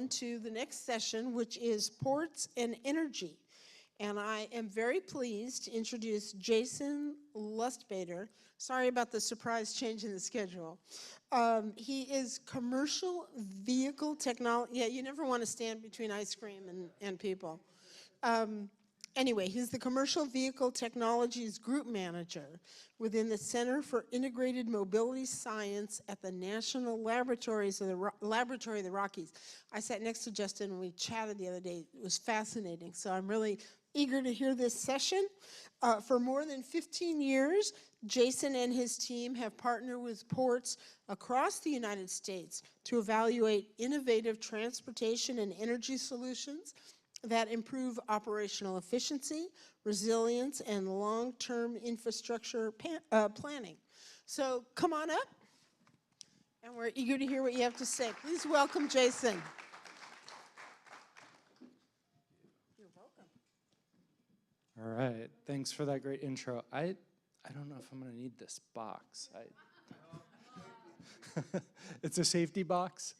on to the next session, which is ports and energy. And I am very pleased to introduce Jason Lustbader. Sorry about the surprise change in the schedule. He is commercial vehicle technology. Yeah, you never want to stand between ice cream and people. Anyway, he's the Commercial Vehicle Technologies Group Manager within the Center for Integrated Mobility Science at the National Laboratories of the Rockies. I sat next to Justin and we chatted the other day. It was fascinating. So I'm really eager to hear this session. For more than 15 years, Jason and his team have partnered with ports across the United States to evaluate innovative transportation and energy solutions that improve operational efficiency, resilience, and long-term infrastructure planning. So come on up, and we're eager to hear what you have to say. Please welcome Jason. You're welcome. All right, thanks for that great intro. I don't know if I'm gonna need this box. It's a safety box.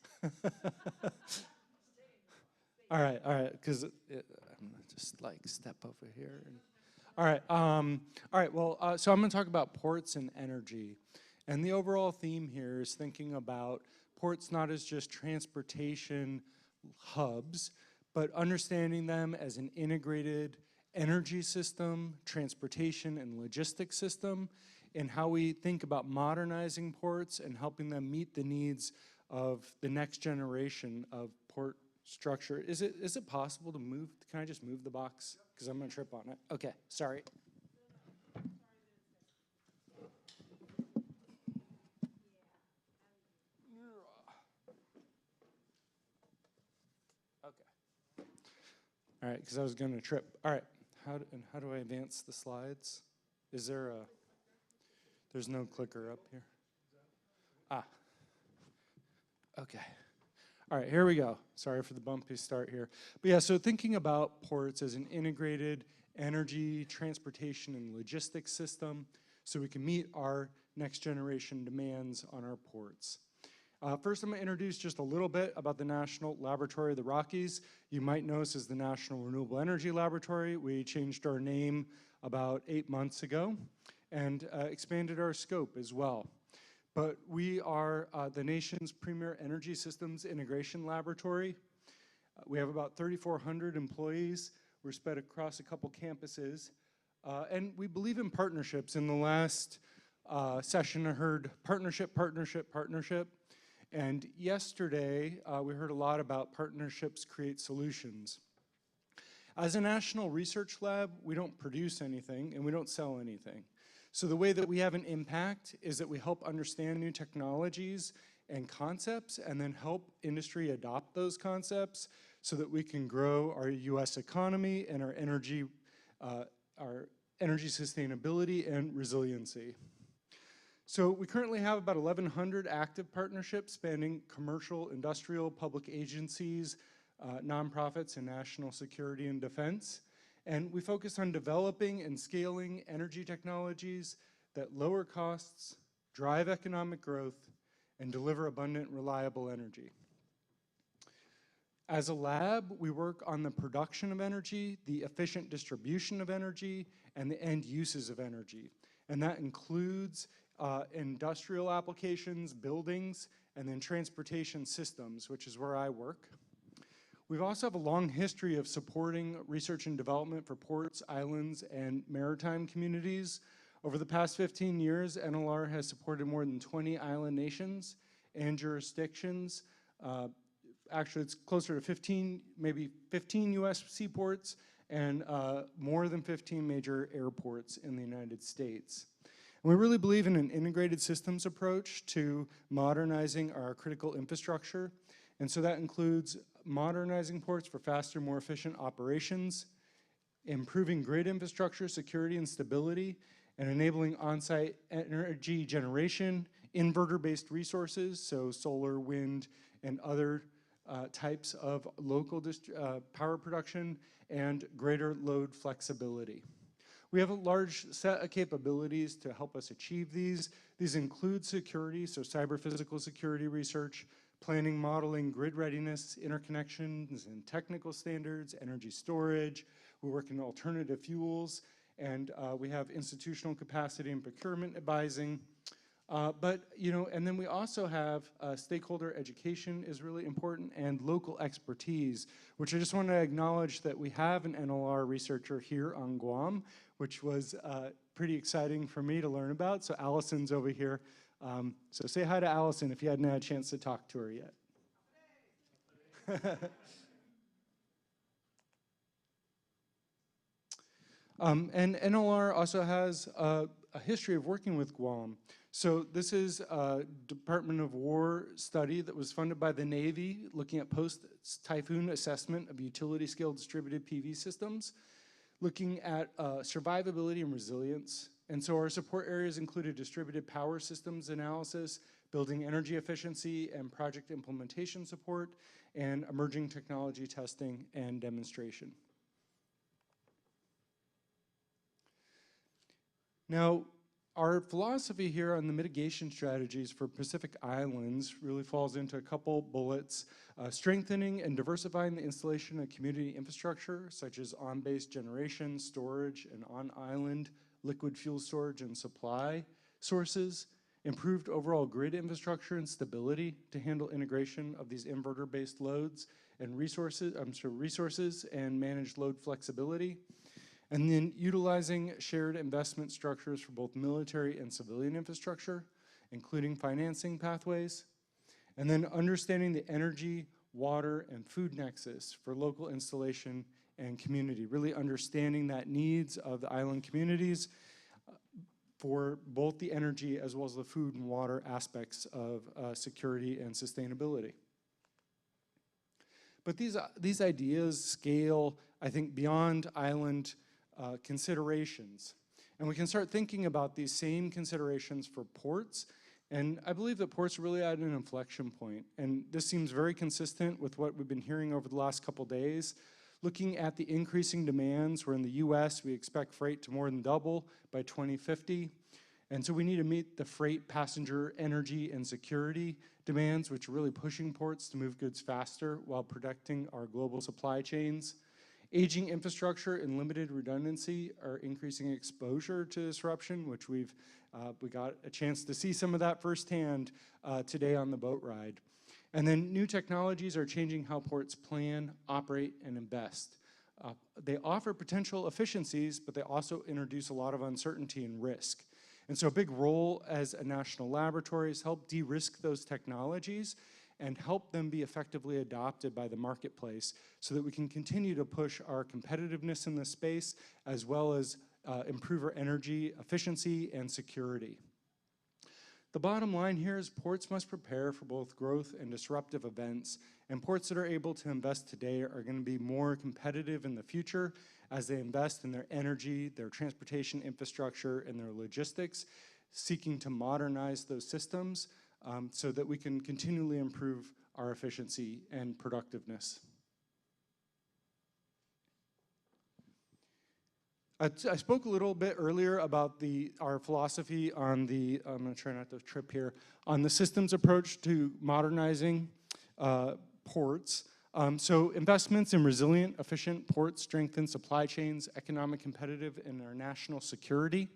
All right, because I'm gonna just like step over here. All right, well, so I'm gonna talk about ports and energy. And the overall theme here is thinking about ports not as just transportation hubs, but understanding them as an integrated energy system, transportation and logistics system, and how we think about modernizing ports and helping them meet the needs of the next generation of port structure. Is it possible to move? Can I just move the box? Because I'm going to trip on it. Okay, sorry. Okay. All right, because I was going to trip. All right, how do I advance the slides? Is there a, there's no clicker up here? Ah, okay. All right, here we go. Sorry for the bumpy start here. But yeah, so thinking about ports as an integrated energy, transportation, and logistics system so we can meet our next generation demands on our ports. First, I'm going to introduce just a little bit about the National Laboratory of the Rockies. You might know this as the National Renewable Energy Laboratory. We changed our name about 8 months ago and expanded our scope as well. But we are the nation's premier energy systems integration laboratory. We have about 3,400 employees. We're spread across a couple campuses. And we believe in partnerships. In the last session, I heard partnership. And yesterday, we heard a lot about partnerships create solutions. As a national research lab, we don't produce anything and we don't sell anything. So the way that we have an impact is that we help understand new technologies and concepts and then help industry adopt those concepts so that we can grow our US economy and our energy sustainability and resiliency. So we currently have about 1,100 active partnerships spanning commercial, industrial, public agencies, nonprofits, and national security and defense. And we focus on developing and scaling energy technologies that lower costs, drive economic growth, and deliver abundant, reliable energy. As a lab, we work on the production of energy, the efficient distribution of energy, and the end uses of energy. And that includes industrial applications, buildings, and then transportation systems, which is where I work. We also have a long history of supporting research and development for ports, islands, and maritime communities. Over the past 15 years, NLR has supported more than 20 island nations and jurisdictions. Actually, it's closer to 15, maybe 15 US seaports and more than 15 major airports in the United States. And we really believe in an integrated systems approach to modernizing our critical infrastructure. And so that includes modernizing ports for faster, more efficient operations, improving grid infrastructure, security and stability, and enabling on-site energy generation, inverter-based resources, so solar, wind, and other types of local power production, and greater load flexibility. We have a large set of capabilities to help us achieve these. These include security, so cyber physical security research, planning, modeling, grid readiness, interconnections and technical standards, energy storage. We work in alternative fuels, and we have institutional capacity and procurement advising. And then we also have stakeholder education is really important, and local expertise, which I just want to acknowledge that we have an NLR researcher here on Guam, which was pretty exciting for me to learn about. So Allison's over here. So say hi to Allison if you hadn't had a chance to talk to her yet. And NLR also has a history of working with Guam. So this is a Department of War study that was funded by the Navy, looking at post-typhoon assessment of utility-scale distributed PV systems, looking at survivability and resilience. And so our support areas included distributed power systems analysis, building energy efficiency and project implementation support, and emerging technology testing and demonstration. Now, our philosophy here on the mitigation strategies for Pacific Islands really falls into a couple bullets: strengthening and diversifying the installation of community infrastructure, such as on-base generation, storage, and on-island liquid fuel storage and supply sources, improved overall grid infrastructure and stability to handle integration of these inverter-based loads and resources and manage load flexibility. And then utilizing shared investment structures for both military and civilian infrastructure, including financing pathways. And then understanding the energy, water, and food nexus for local installation and community, really understanding that needs of the island communities for both the energy as well as the food and water aspects of security and sustainability. But these ideas scale, I think, beyond island considerations. And we can start thinking about these same considerations for ports. And I believe that ports are really at an inflection point. And this seems very consistent with what we've been hearing over the last couple days. Looking at the increasing demands, where in the US, we expect freight to more than double by 2050. And so we need to meet the freight, passenger, energy, and security demands, which are really pushing ports to move goods faster while protecting our global supply chains. Aging infrastructure and limited redundancy are increasing exposure to disruption, which we got a chance to see some of that firsthand today on the boat ride. And then new technologies are changing how ports plan, operate, and invest. They offer potential efficiencies, but they also introduce a lot of uncertainty and risk. And so a big role as a national laboratory is help de-risk those technologies and help them be effectively adopted by the marketplace so that we can continue to push our competitiveness in this space as well as improve our energy efficiency and security. The bottom line here is ports must prepare for both growth and disruptive events, and ports that are able to invest today are going to be more competitive in the future as they invest in their energy, their transportation infrastructure, and their logistics, seeking to modernize those systems so that we can continually improve our efficiency and productiveness. I spoke a little bit earlier about our philosophy on I'm going to try not to trip here, on the systems approach to modernizing ports. So investments in resilient, efficient ports strengthen supply chains, economic competitive, and our national security.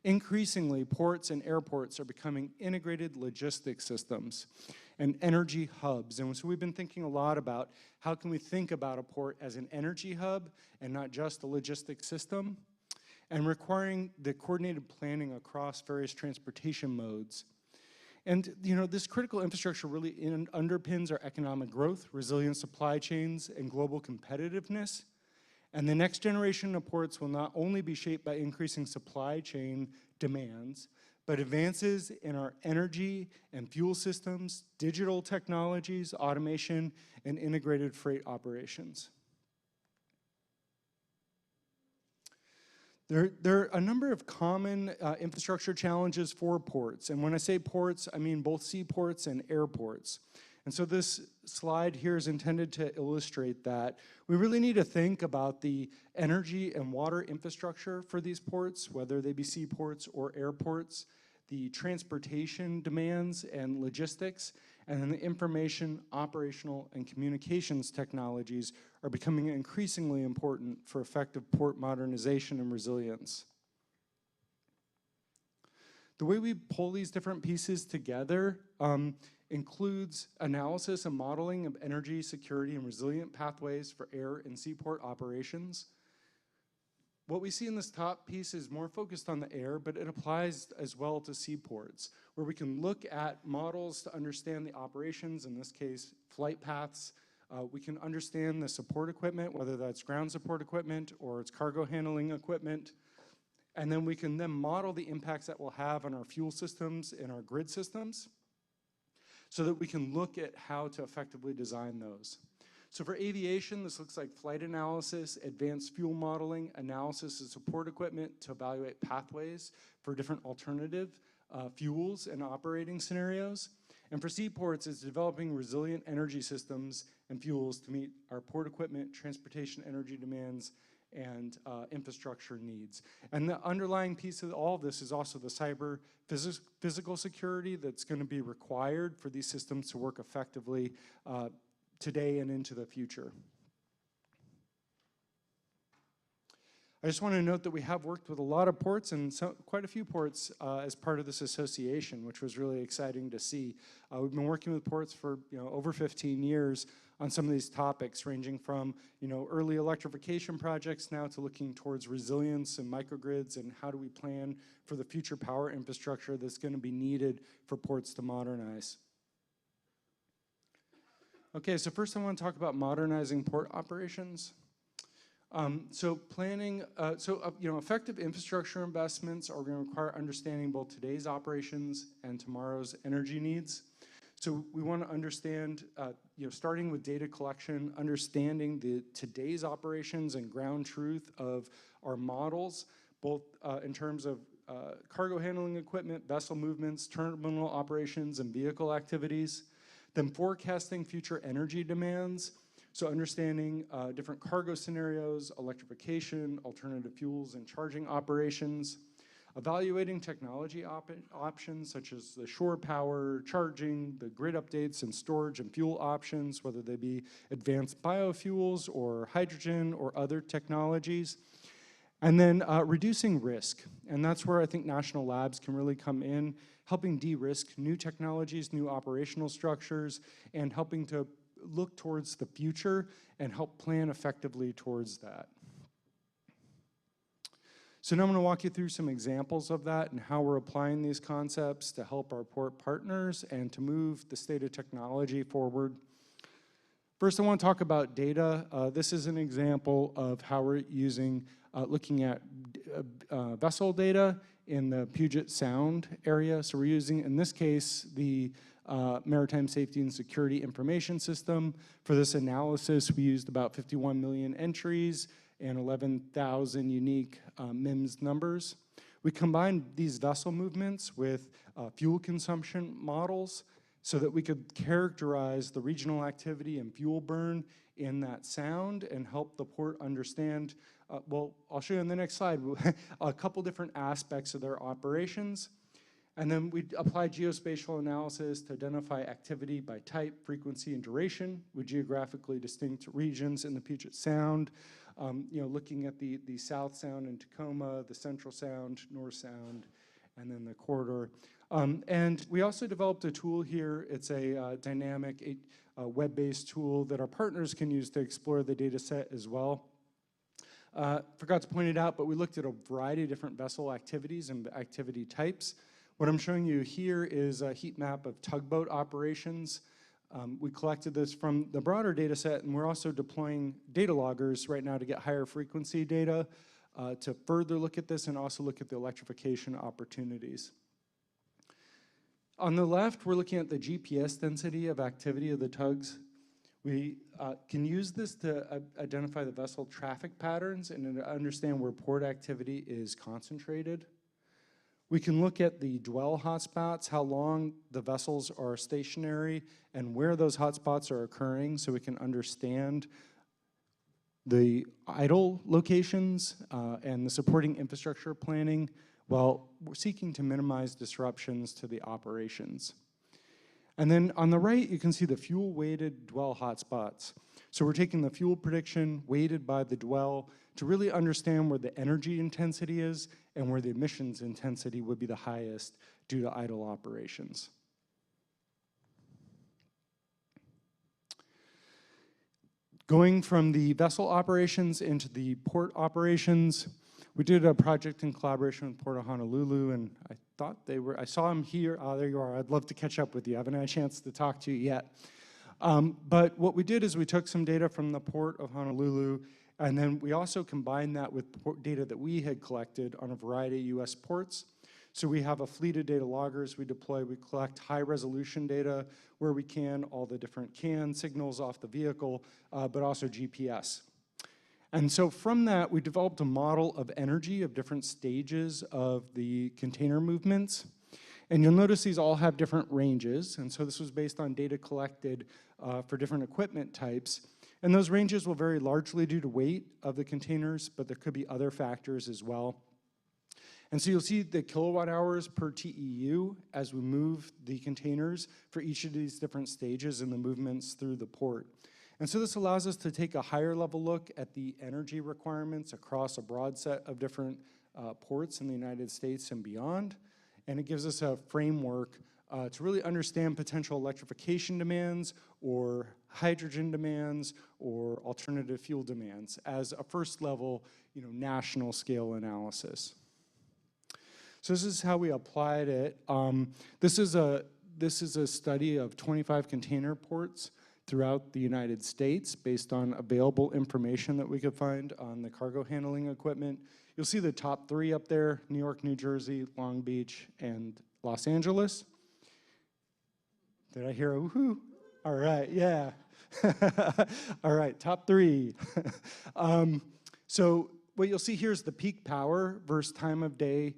Increasingly, ports and airports are becoming integrated logistics systems and energy hubs. And so we've been thinking a lot about how can we think about a port as an energy hub and not just a logistics system, and requiring the coordinated planning across various transportation modes. And this critical infrastructure really underpins our economic growth, resilient supply chains, and global competitiveness. And the next generation of ports will not only be shaped by increasing supply chain demands, but advances in our energy and fuel systems, digital technologies, automation, and integrated freight operations. There are a number of common infrastructure challenges for ports. And when I say ports, I mean both seaports and airports. And so this slide here is intended to illustrate that. We really need to think about the energy and water infrastructure for these ports, whether they be seaports or airports, the transportation demands and logistics, And then the information, operational, and communications technologies are becoming increasingly important for effective port modernization and resilience. The way we pull these different pieces together includes analysis and modeling of energy, security, and resilient pathways for air and seaport operations. What we see in this top piece is more focused on the air, but it applies as well to seaports, where we can look at models to understand the operations, in this case, flight paths. We can understand the support equipment, whether that's ground support equipment or it's cargo handling equipment. And then we can then model the impacts that we'll have on our fuel systems and our grid systems so that we can look at how to effectively design those. So for aviation, this looks like flight analysis, advanced fuel modeling, analysis of support equipment to evaluate pathways for different alternative fuels and operating scenarios. And for seaports, it's developing resilient energy systems and fuels to meet our port equipment, transportation energy demands, and infrastructure needs. And the underlying piece of all of this is also the cyber physical security that's going to be required for these systems to work effectively today and into the future. I just want to note that we have worked with a lot of ports and quite a few ports as part of this association, which was really exciting to see. We've been working with ports for over 15 years on some of these topics, ranging from early electrification projects now to looking towards resilience and microgrids and how do we plan for the future power infrastructure that's going to be needed for ports to modernize. Okay, so first I want to talk about modernizing port operations. Effective infrastructure investments are going to require understanding both today's operations and tomorrow's energy needs. So we want to understand, starting with data collection, understanding today's operations and ground truth of our models, both in terms of cargo handling equipment, vessel movements, terminal operations, and vehicle activities. Then forecasting future energy demands, so understanding different cargo scenarios, electrification, alternative fuels, and charging operations. Evaluating technology options such as the shore power, charging, the grid updates, and storage and fuel options, whether they be advanced biofuels or hydrogen or other technologies. And then reducing risk, and that's where I think national labs can really come in, helping de-risk new technologies, new operational structures, and helping to look towards the future and help plan effectively towards that. So now I'm going to walk you through some examples of that and how we're applying these concepts to help our port partners and to move the state of technology forward. First, I want to talk about data. This is an example of how we're looking at vessel data in the Puget Sound area. So we're using, in this case, the Maritime Safety and Security Information System. For this analysis, we used about 51 million entries and 11,000 unique MIMS numbers. We combined these vessel movements with fuel consumption models so that we could characterize the regional activity and fuel burn in that sound and help the port understand, well, I'll show you on the next slide, a couple different aspects of their operations. And then we applied geospatial analysis to identify activity by type, frequency, and duration with geographically distinct regions in the Puget Sound. Looking at the South Sound in Tacoma, the Central Sound, North Sound, and then the corridor. And we also developed a tool here. It's a dynamic web-based tool that our partners can use to explore the data set as well. Forgot to point it out, but we looked at a variety of different vessel activities and activity types. What I'm showing you here is a heat map of tugboat operations. We collected this from the broader data set, and we're also deploying data loggers right now to get higher frequency data to further look at this and also look at the electrification opportunities. On the left, we're looking at the GPS density of activity of the tugs. We can use this to identify the vessel traffic patterns and to understand where port activity is concentrated. We can look at the dwell hotspots, how long the vessels are stationary, and where those hotspots are occurring so we can understand the idle locations and the supporting infrastructure planning while we're seeking to minimize disruptions to the operations. And then on the right, you can see the fuel-weighted dwell hotspots. So we're taking the fuel prediction weighted by the dwell to really understand where the energy intensity is and where the emissions intensity would be the highest due to idle operations. Going from the vessel operations into the port operations, we did a project in collaboration with Port of Honolulu, and I saw them here. There you are. I'd love to catch up with you. I haven't had a chance to talk to you yet. But what we did is we took some data from the Port of Honolulu, and then we also combined that with data that we had collected on a variety of US ports. So we have a fleet of data loggers we deploy. We collect high resolution data where we can, all the different CAN signals off the vehicle, but also GPS. And so from that, we developed a model of energy of different stages of the container movements. And you'll notice these all have different ranges. And so this was based on data collected for different equipment types. And those ranges will vary largely due to weight of the containers, but there could be other factors as well. And so you'll see the kilowatt hours per TEU as we move the containers for each of these different stages in the movements through the port. And so this allows us to take a higher level look at the energy requirements across a broad set of different ports in the United States and beyond. And it gives us a framework to really understand potential electrification demands or hydrogen demands or alternative fuel demands as a first level, national scale analysis. So this is how we applied it. This is a study of 25 container ports throughout the United States based on available information that we could find on the cargo handling equipment. You'll see the top 3 up there: New York, New Jersey, Long Beach, and Los Angeles. Did I hear a woohoo? All right, yeah. All right, top 3. So what you'll see here is the peak power versus time of day,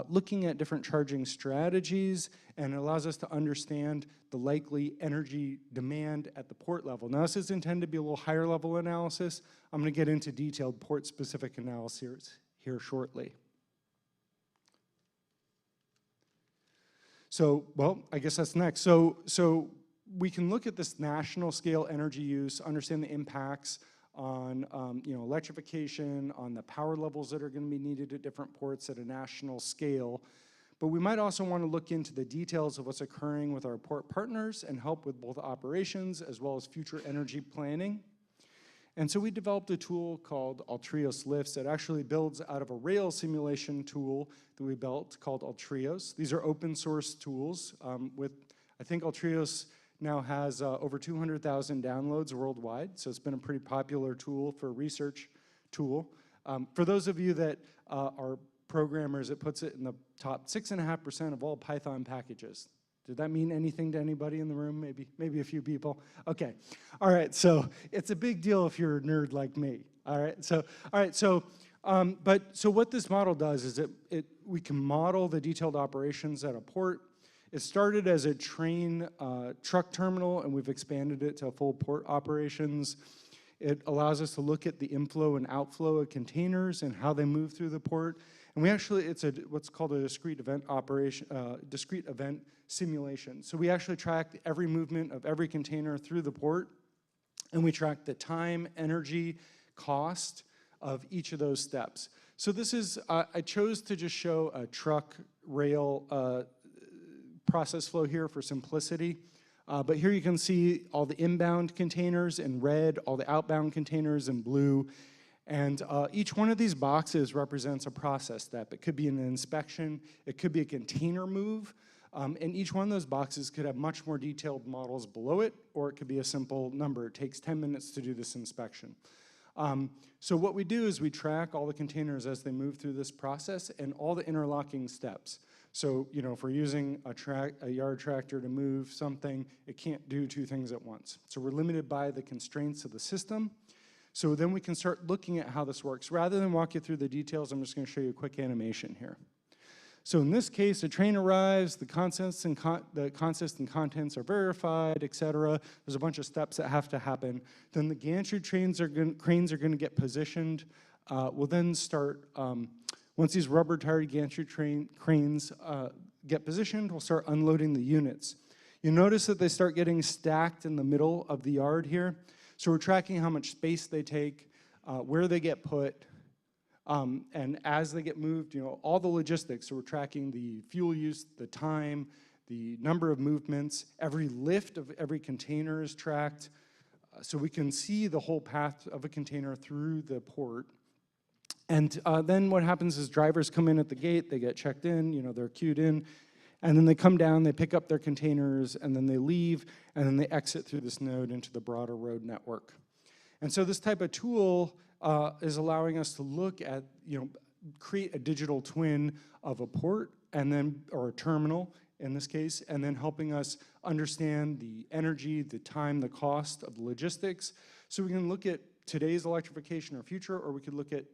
looking at different charging strategies, and it allows us to understand the likely energy demand at the port level. Now, this is intended to be a little higher level analysis. I'm going to get into detailed port-specific analysis here shortly. So, well, I guess that's next. So we can look at this national scale energy use, understand the impacts on electrification, on the power levels that are going to be needed at different ports at a national scale. But we might also want to look into the details of what's occurring with our port partners and help with both operations as well as future energy planning. And so we developed a tool called Altrios Lifts that actually builds out of a rail simulation tool that we built called Altrios. These are open source tools I think Altrios now has over 200,000 downloads worldwide, so it's been a pretty popular tool for a research tool. For those of you that are programmers, it puts it in the top 6.5% of all Python packages. Did that mean anything to anybody in the room? Maybe a few people. Okay. All right. So it's a big deal if you're a nerd like me. All right. So what this model does is we can model the detailed operations at a port. It started as a train truck terminal, and we've expanded it to full port operations. It allows us to look at the inflow and outflow of containers and how they move through the port. And it's what's called a discrete event simulation. So we actually tracked every movement of every container through the port, and we tracked the time, energy, cost of each of those steps. So this is, I chose to just show a truck rail process flow here for simplicity. But here you can see all the inbound containers in red, all the outbound containers in blue. And each one of these boxes represents a process step. It could be an inspection, it could be a container move, and each one of those boxes could have much more detailed models below it, or it could be a simple number. It takes 10 minutes to do this inspection. So what we do is we track all the containers as they move through this process and all the interlocking steps. So, if we're using a yard tractor to move something, it can't do 2 things at once. So we're limited by the constraints of the system. So then we can start looking at how this works. Rather than walk you through the details, I'm just going to show you a quick animation here. So in this case, a train arrives, the consists and contents are verified, et cetera. There's a bunch of steps that have to happen. Then the gantry cranes are going to get positioned. We'll then start, once these rubber-tired gantry cranes get positioned, we'll start unloading the units. You notice that they start getting stacked in the middle of the yard here. So we're tracking how much space they take, where they get put, and as they get moved, all the logistics. So we're tracking the fuel use, the time, the number of movements. Every lift of every container is tracked. So we can see the whole path of a container through the port. And then what happens is drivers come in at the gate, they get checked in, they're queued in, and then they come down, they pick up their containers, and then they leave, and then they exit through this node into the broader road network. And so this type of tool is allowing us to look at, create a digital twin of a port, and then, or a terminal in this case, and then helping us understand the energy, the time, the cost of the logistics. So we can look at today's electrification or future, or we could look at,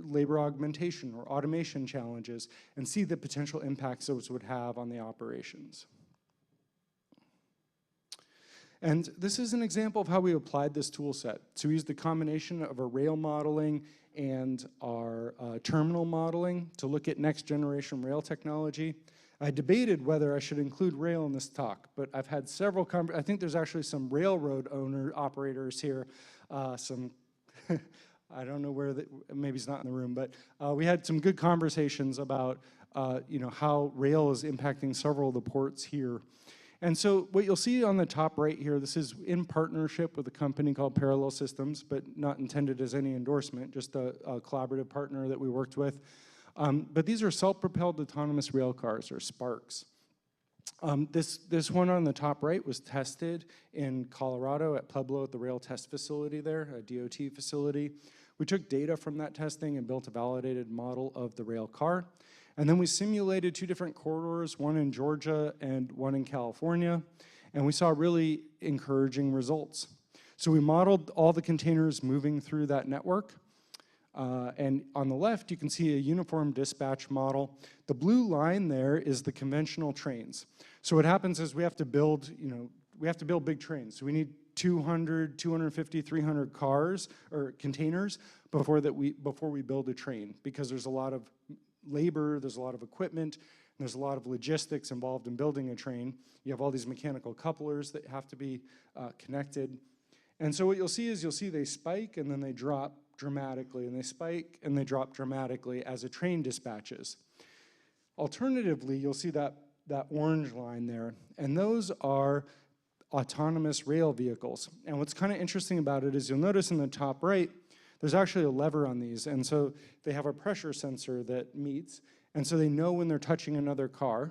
labor augmentation or automation challenges and see the potential impacts those would have on the operations. And this is an example of how we applied this tool set. So we used the combination of our rail modeling and our terminal modeling to look at next generation rail technology. I debated whether I should include rail in this talk, but I've had several, I think there's actually some railroad operators here, I don't know where, maybe he's not in the room, but we had some good conversations about how rail is impacting several of the ports here. And so what you'll see on the top right here, this is in partnership with a company called Parallel Systems, but not intended as any endorsement, just a collaborative partner that we worked with. But these are self-propelled autonomous rail cars, or SPARCs. This one on the top right was tested in Colorado at Pueblo at the rail test facility there, a DOT facility. We took data from that testing and built a validated model of the rail car. And then we simulated two different corridors, one in Georgia and one in California, and we saw really encouraging results. So we modeled all the containers moving through that network. And on the left, you can see a uniform dispatch model. The blue line there is the conventional trains. So what happens is we have to build, big trains. So we need 200, 250, 300 cars or containers before we build a train, because there's a lot of labor, there's a lot of equipment, and there's a lot of logistics involved in building a train. You have all these mechanical couplers that have to be connected. And so what you'll see is they spike and then they drop dramatically, and they spike and they drop dramatically as a train dispatches. Alternatively, you'll see that orange line there, and those are autonomous rail vehicles. And what's kind of interesting about it is you'll notice in the top right, there's actually a lever on these, and so they have a pressure sensor that meets, and so they know when they're touching another car,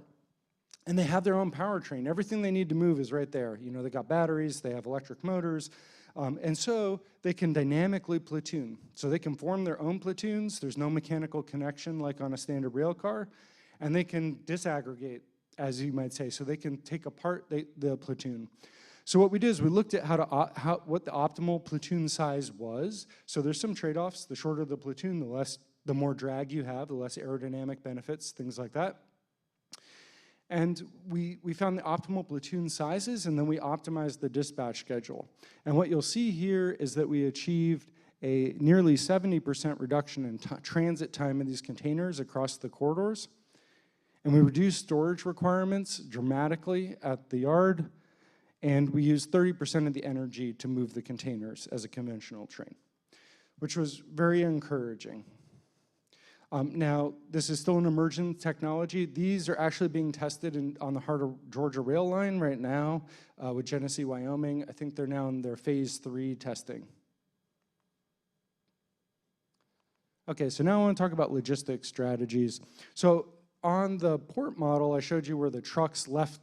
and they have their own powertrain. Everything they need to move is right there. They got batteries, they have electric motors, and so they can dynamically platoon. So they can form their own platoons. There's no mechanical connection like on a standard rail car, and they can disaggregate, as you might say, so they can take apart the platoon. So what we did is we looked at what the optimal platoon size was. So there's some trade-offs. The shorter the platoon, the more drag you have, the less aerodynamic benefits, things like that. And we found the optimal platoon sizes, and then we optimized the dispatch schedule. And what you'll see here is that we achieved a nearly 70% reduction in transit time of these containers across the corridors. And we reduced storage requirements dramatically at the yard, and we used 30% of the energy to move the containers as a conventional train, which was very encouraging. Now, this is still an emerging technology. These are actually being tested on the Heart of Georgia rail line right now with Genesee, Wyoming. I think they're now in their phase 3 testing. Okay, so now I want to talk about logistics strategies. So on the port model, I showed you where the trucks left.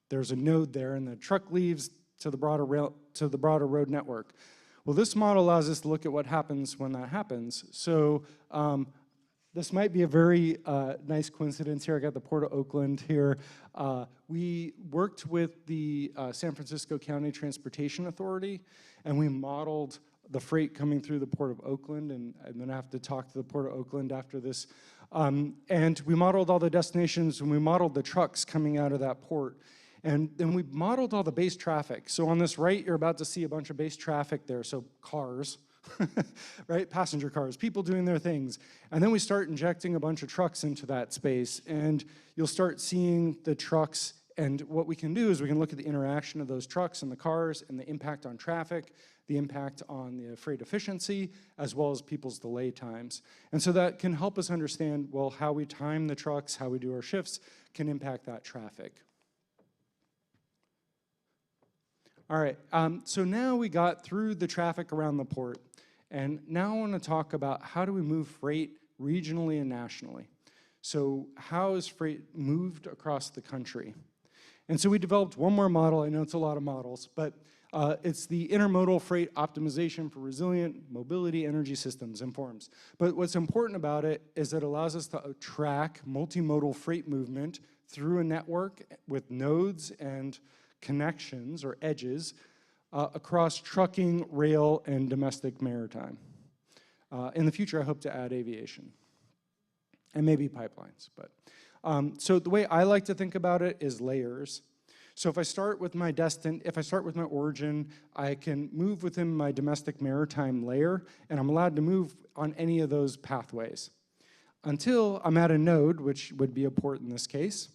There's a node there, and the truck leaves to the broader road network. Well, this model allows us to look at what happens when that happens. So this might be a very nice coincidence here. I got the Port of Oakland here. We worked with the San Francisco County Transportation Authority, and we modeled the freight coming through the Port of Oakland, and I'm gonna have to talk to the Port of Oakland after this. And we modeled all the destinations, and we modeled the trucks coming out of that port. And then we modeled all the base traffic. So on this right, you're about to see a bunch of base traffic there, so cars, right? Passenger cars, people doing their things. And then we start injecting a bunch of trucks into that space, and you'll start seeing the trucks And what we can do is we can look at the interaction of those trucks and the cars and the impact on traffic, the impact on the freight efficiency, as well as people's delay times. And so that can help us understand, well, how we time the trucks, how we do our shifts can impact that traffic. All right, so now we got through the traffic around the port, and now I want to talk about how do we move freight regionally and nationally. So how is freight moved across the country? And so we developed one more model. I know it's a lot of models, but it's the intermodal freight optimization for resilient mobility energy systems, INFORMS. But what's important about it is it allows us to track multimodal freight movement through a network with nodes and connections or edges across trucking, rail, and domestic maritime. In the future, I hope to add aviation and maybe pipelines. But so the way I like to think about it is layers. So if I start with my origin, I can move within my domestic maritime layer, and I'm allowed to move on any of those pathways until I'm at a node, which would be a port in this case.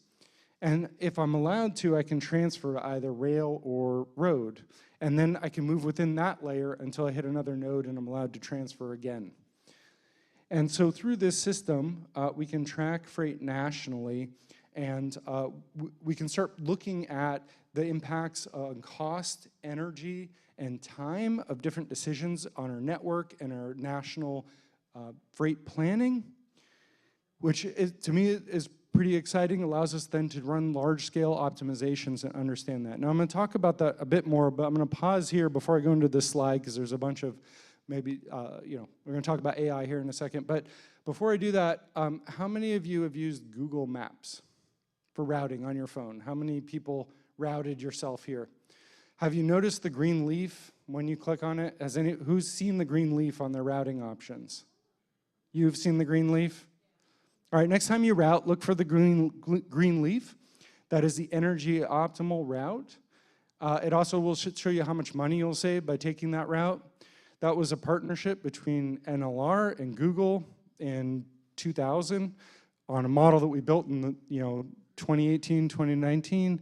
And if I'm allowed to, I can transfer to either rail or road. And then I can move within that layer until I hit another node and I'm allowed to transfer again. And so through this system, we can track freight nationally, and we can start looking at the impacts on cost, energy, and time of different decisions on our network and our national freight planning, which is, to me is pretty exciting. Allows us then to run large-scale optimizations and understand that. Now I'm going to talk about that a bit more, but I'm going to pause here before I go into this slide because there's a bunch of maybe, we're going to talk about AI here in a second. But before I do that, how many of you have used Google Maps for routing on your phone? How many people routed yourself here? Have you noticed the green leaf when you click on it? Who's seen the green leaf on their routing options? You've seen the green leaf? All right, next time you route, look for the green leaf. That is the energy optimal route. It also will show you how much money you'll save by taking that route. That was a partnership between NLR and Google in 2000 on a model that we built in 2018, 2019.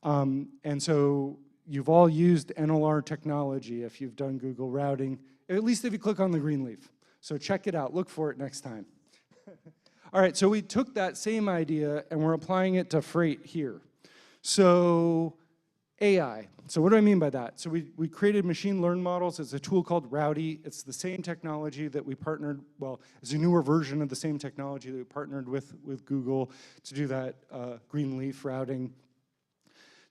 And so you've all used NLR technology if you've done Google routing, at least if you click on the green leaf. So check it out, look for it next time. All right, so we took that same idea and we're applying it to freight here. So AI. So what do I mean by that? So we created machine learned models. It's a tool called Rowdy. It's the same technology that we partnered, well, it's a newer version of the same technology that we partnered with Google to do that greenleaf routing.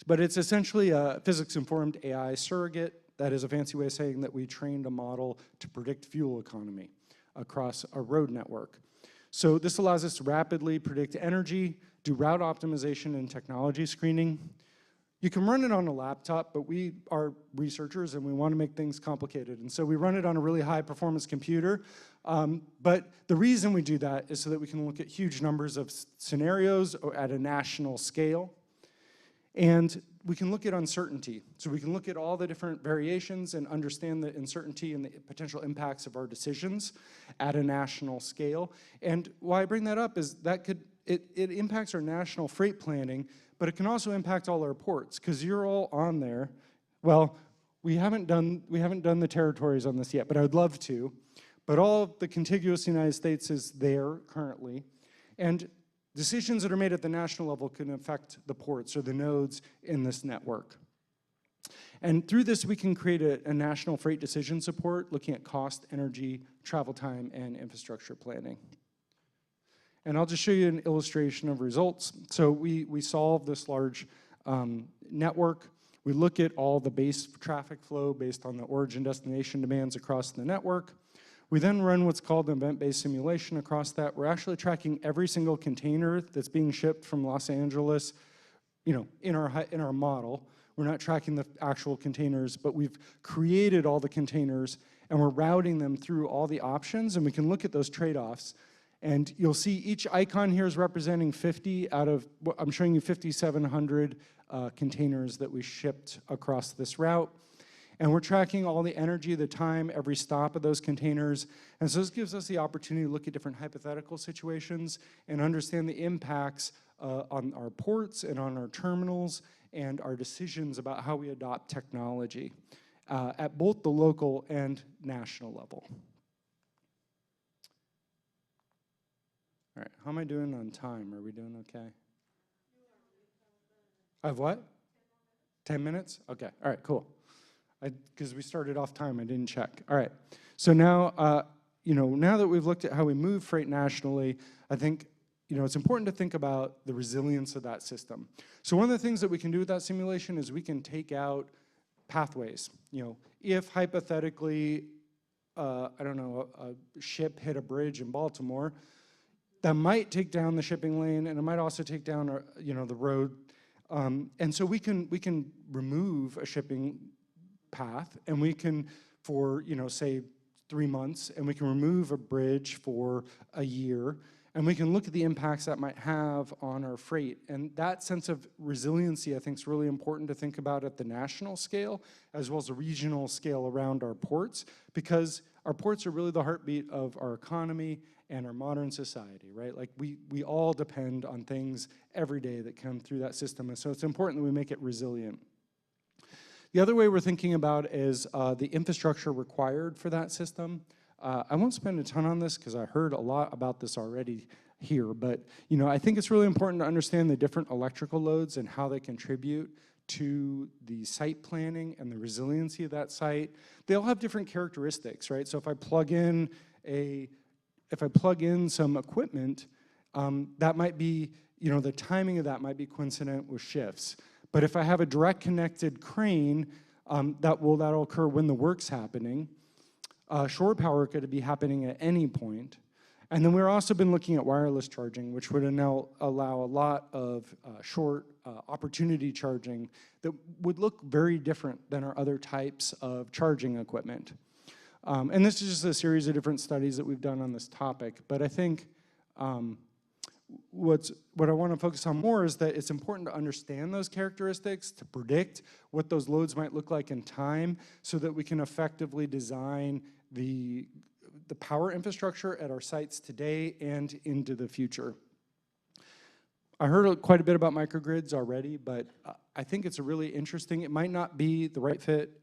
But it's essentially a physics-informed AI surrogate. That is a fancy way of saying that we trained a model to predict fuel economy across a road network. So this allows us to rapidly predict energy, do route optimization and technology screening. You can run it on a laptop, but we are researchers and we want to make things complicated. And so we run it on a really high performance computer. But the reason we do that is so that we can look at huge numbers of scenarios at a national scale. And we can look at uncertainty. So we can look at all the different variations and understand the uncertainty and the potential impacts of our decisions at a national scale. And why I bring that up is that it impacts our national freight planning, but it can also impact all our ports, because you're all on there. Well, we haven't done the territories on this yet, but I would love to. But all of the contiguous United States is there currently. And decisions that are made at the national level can affect the ports or the nodes in this network. And through this, we can create a national freight decision support, looking at cost, energy, travel time, and infrastructure planning. And I'll just show you an illustration of results. So we solve this large network. We look at all the base traffic flow based on the origin destination demands across the network. We then run what's called an event-based simulation across that. We're actually tracking every single container that's being shipped from Los Angeles, in our model. We're not tracking the actual containers, but we've created all the containers and we're routing them through all the options, and we can look at those trade-offs. And you'll see each icon here is representing 50 out of, I'm showing you 5,700 containers that we shipped across this route. And we're tracking all the energy, the time, every stop of those containers. And so this gives us the opportunity to look at different hypothetical situations and understand the impacts on our ports and on our terminals and our decisions about how we adopt technology at both the local and national level. All right, how am I doing on time? Are we doing okay? I have what? 10 minutes? Okay, all right, cool. Because we started off time, I didn't check. All right, so now, now that we've looked at how we move freight nationally, I think it's important to think about the resilience of that system. So one of the things that we can do with that simulation is we can take out pathways. If hypothetically, I don't know, a ship hit a bridge in Baltimore, that might take down the shipping lane, and it might also take down, the road. And so we can remove a shipping path, and we can, for say 3 months, and we can remove a bridge for a year, and we can look at the impacts that might have on our freight. And that sense of resiliency, I think, is really important to think about at the national scale, as well as the regional scale around our ports, because our ports are really the heartbeat of our economy and our modern society, right? Like we all depend on things every day that come through that system, and so it's important that we make it resilient. The other way we're thinking about is the infrastructure required for that system. I won't spend a ton on this because I heard a lot about this already here, but I think it's really important to understand the different electrical loads and how they contribute to the site planning and the resiliency of that site. They all have different characteristics, right? So if I plug in some equipment, that might be, the timing of that might be coincident with shifts. But if I have a direct connected crane, that'll occur when the work's happening. Shore power could be happening at any point. And then we've also been looking at wireless charging, which would now allow a lot of short opportunity charging that would look very different than our other types of charging equipment. And this is just a series of different studies that we've done on this topic. But I think what I want to focus on more is that it's important to understand those characteristics, to predict what those loads might look like in time, so that we can effectively design the power infrastructure at our sites today and into the future. I heard quite a bit about microgrids already, but I think it's a really interesting, it might not be the right fit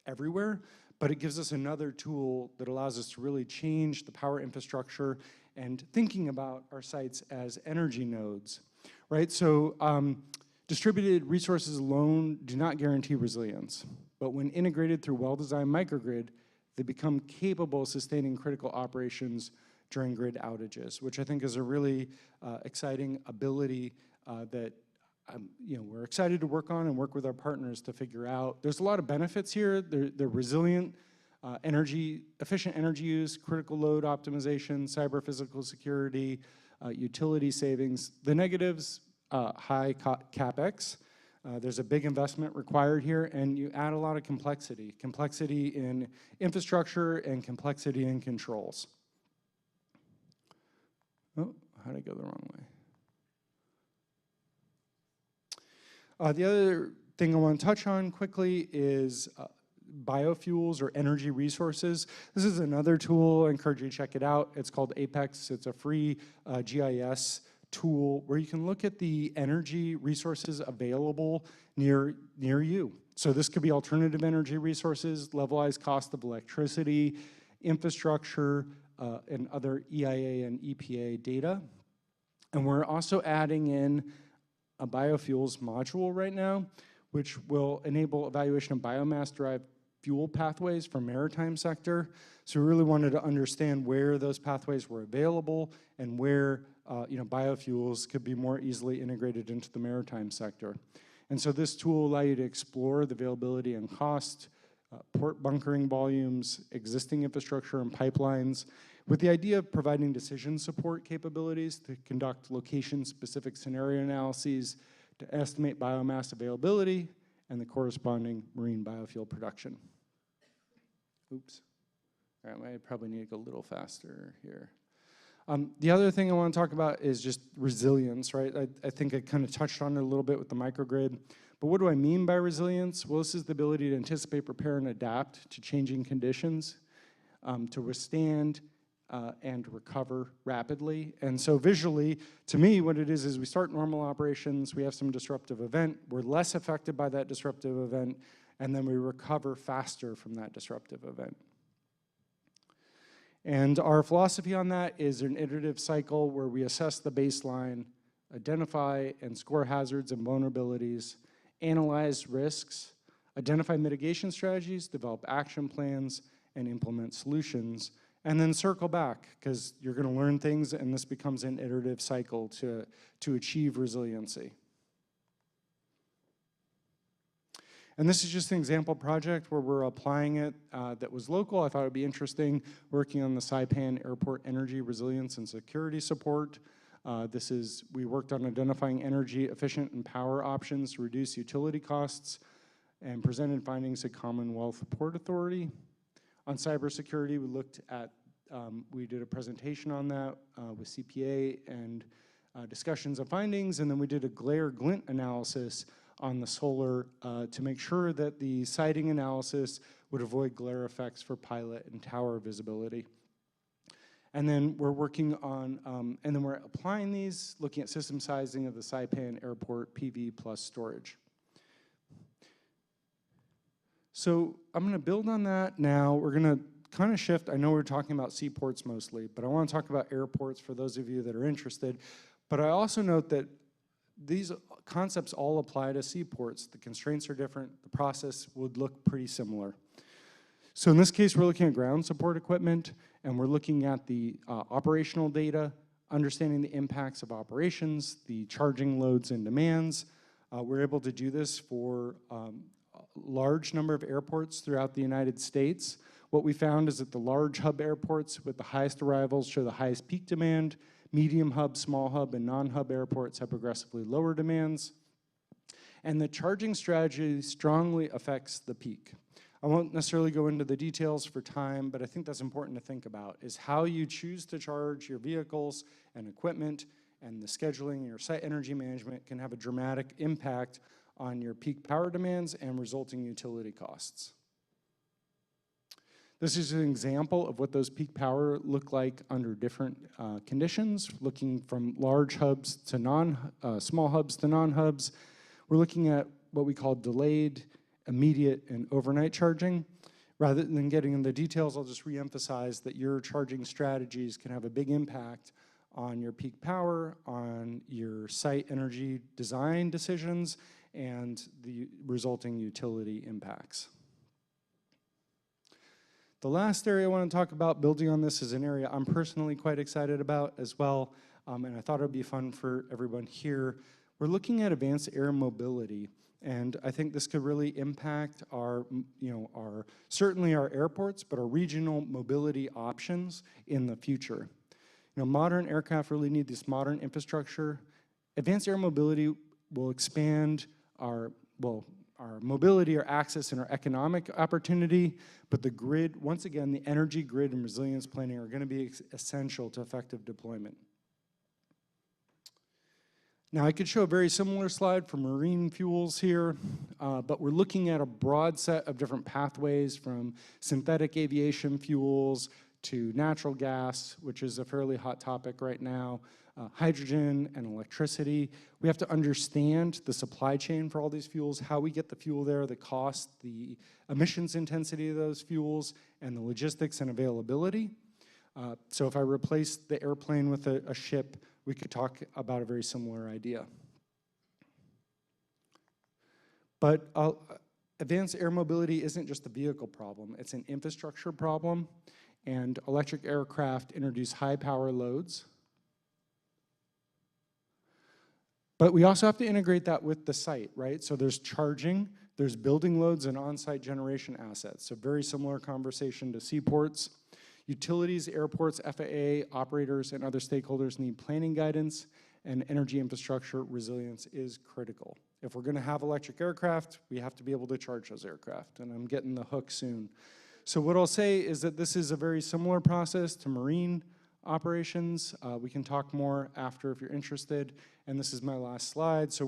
everywhere, but it gives us another tool that allows us to really change the power infrastructure and thinking about our sites as energy nodes, right? So distributed resources alone do not guarantee resilience, but when integrated through well-designed microgrid, they become capable of sustaining critical operations during grid outages, which I think is a really exciting ability that we're excited to work on and work with our partners to figure out. There's a lot of benefits here. They're resilient, efficient energy use, critical load optimization, cyber physical security, utility savings. The negatives, high CapEx. There's a big investment required here, and you add a lot of complexity in infrastructure and complexity in controls. Oh, how did I go the wrong way? The other thing I want to touch on quickly is biofuels or energy resources. This is another tool. I encourage you to check it out. It's called Apex. It's a free GIS tool where you can look at the energy resources available near you. So this could be alternative energy resources, levelized cost of electricity, infrastructure, and other EIA and EPA data. And we're also adding in a biofuels module right now, which will enable evaluation of biomass-derived fuel pathways for maritime sector. So we really wanted to understand where those pathways were available and where biofuels could be more easily integrated into the maritime sector. And so this tool will allow you to explore the availability and cost, port bunkering volumes, existing infrastructure and pipelines, with the idea of providing decision support capabilities to conduct location-specific scenario analyses to estimate biomass availability and the corresponding marine biofuel production. Oops. All right, I probably need to go a little faster here. The other thing I want to talk about is just resilience, right? I think I kind of touched on it a little bit with the microgrid. But what do I mean by resilience? Well, this is the ability to anticipate, prepare, and adapt to changing conditions, to withstand and recover rapidly. And so visually, to me, what it is we start normal operations, we have some disruptive event, we're less affected by that disruptive event, and then we recover faster from that disruptive event. And our philosophy on that is an iterative cycle where we assess the baseline, identify and score hazards and vulnerabilities, analyze risks, identify mitigation strategies, develop action plans, and implement solutions, and then circle back, because you're going to learn things, and this becomes an iterative cycle to achieve resiliency. And this is just an example project where we're applying it that was local. I thought it would be interesting, working on the Saipan Airport Energy Resilience and Security Support. We worked on identifying energy efficient and power options to reduce utility costs and presented findings to Commonwealth Port Authority. On cybersecurity, we looked at, we did a presentation on that with CPA and discussions of findings, and then we did a glare glint analysis on the solar to make sure that the sighting analysis would avoid glare effects for pilot and tower visibility. And then we're working on, and then we're applying these, looking at system sizing of the Saipan Airport PV plus storage. So I'm going to build on that now. We're going to kind of shift. I know we're talking about seaports mostly, but I want to talk about airports for those of you that are interested. But I also note that these concepts all apply to seaports. The constraints are different. The process would look pretty similar. So in this case, we're looking at ground support equipment, and we're looking at the operational data, understanding the impacts of operations, the charging loads and demands. We're able to do this for a large number of airports throughout the United States. What we found is that the large hub airports with the highest arrivals show the highest peak demand. Medium hub, small hub, and non-hub airports have progressively lower demands. And the charging strategy strongly affects the peak. I won't necessarily go into the details for time, but I think that's important to think about, is how you choose to charge your vehicles and equipment, and the scheduling and your site energy management can have a dramatic impact on your peak power demands and resulting utility costs. This is an example of what those peak power look like under different conditions, looking from large hubs to small hubs to non-hubs. We're looking at what we call delayed, immediate, and overnight charging. Rather than getting into the details, I'll just reemphasize that your charging strategies can have a big impact on your peak power, on your site energy design decisions, and the resulting utility impacts. The last area I want to talk about, building on this, is an area I'm personally quite excited about as well, and I thought it would be fun for everyone here. We're looking at advanced air mobility, and I think this could really impact our, certainly our airports, but our regional mobility options in the future. Modern aircraft really need this modern infrastructure. Advanced air mobility will expand our mobility, our access, and our economic opportunity, but the grid, once again, the energy grid and resilience planning are going to be essential to effective deployment. Now, I could show a very similar slide for marine fuels here, but we're looking at a broad set of different pathways, from synthetic aviation fuels to natural gas, which is a fairly hot topic right now, hydrogen and electricity. We have to understand the supply chain for all these fuels, how we get the fuel there, the cost, the emissions intensity of those fuels, and the logistics and availability. So if I replace the airplane with a ship, we could talk about a very similar idea. But advanced air mobility isn't just a vehicle problem, it's an infrastructure problem, and electric aircraft introduce high power loads. But we also have to integrate that with the site, right? So there's charging, there's building loads and on-site generation assets. So very similar conversation to seaports. Utilities, airports, FAA, operators, and other stakeholders need planning guidance, and energy infrastructure resilience is critical. If we're gonna have electric aircraft, we have to be able to charge those aircraft, and I'm getting the hook soon. So what I'll say is that this is a very similar process to marine. operations. We can talk more after if you're interested. And this is my last slide. So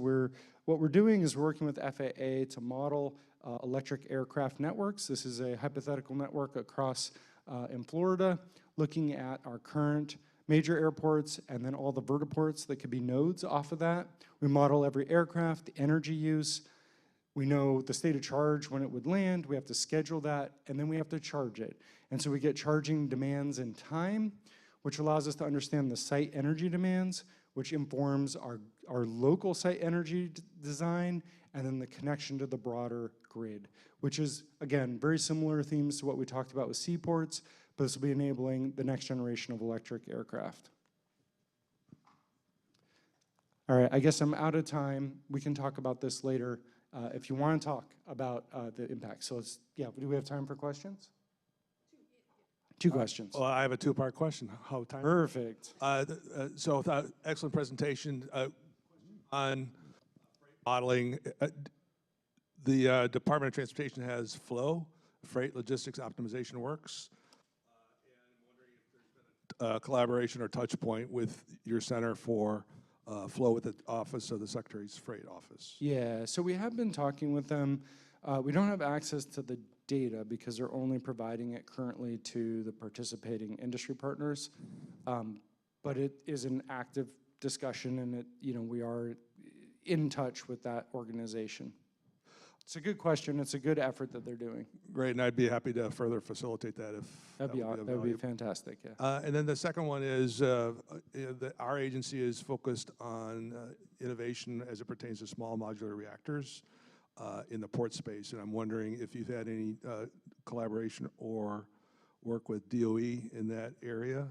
what we're doing is working with FAA to model electric aircraft networks. This is a hypothetical network across in Florida, looking at our current major airports and then all the vertiports that could be nodes off of that. We model every aircraft, the energy use. We know the state of charge when it would land. We have to schedule that, and then we have to charge it. And so we get charging demands in time, which allows us to understand the site energy demands, which informs our local site energy design, and then the connection to the broader grid, which is, again, very similar themes to what we talked about with seaports, but this will be enabling the next generation of electric aircraft. All right, I guess I'm out of time. We can talk about this later if you want to talk about the impact. So do we have time for questions? Two questions. Well, I have a two-part question. How time? Perfect. Excellent presentation on modeling. The Department of Transportation has FLOW, Freight Logistics Optimization Works. And I'm wondering if there's been a collaboration or touch point with your Center for FLOW with the Office of the Secretary's Freight Office. Yeah, so we have been talking with them. We don't have access to the data because they're only providing it currently to the participating industry partners. But it is an active discussion, and we are in touch with that organization. It's a good question. It's a good effort that they're doing. Great, and I'd be happy to further facilitate that if That would be fantastic, yeah. And then the second one is our agency is focused on innovation as it pertains to small modular reactors in the port space. And I'm wondering if you've had any collaboration or work with DOE in that area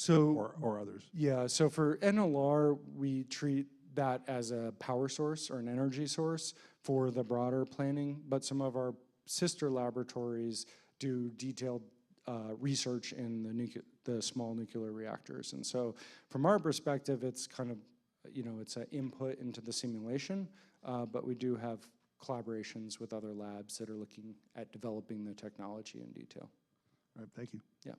or others. Yeah, so for NLR, we treat that as a power source or an energy source for the broader planning, but some of our sister laboratories do detailed research in the small nuclear reactors. And so from our perspective, it's kind of, it's an input into the simulation, but we do have collaborations with other labs that are looking at developing the technology in detail. All right, thank you. Yeah.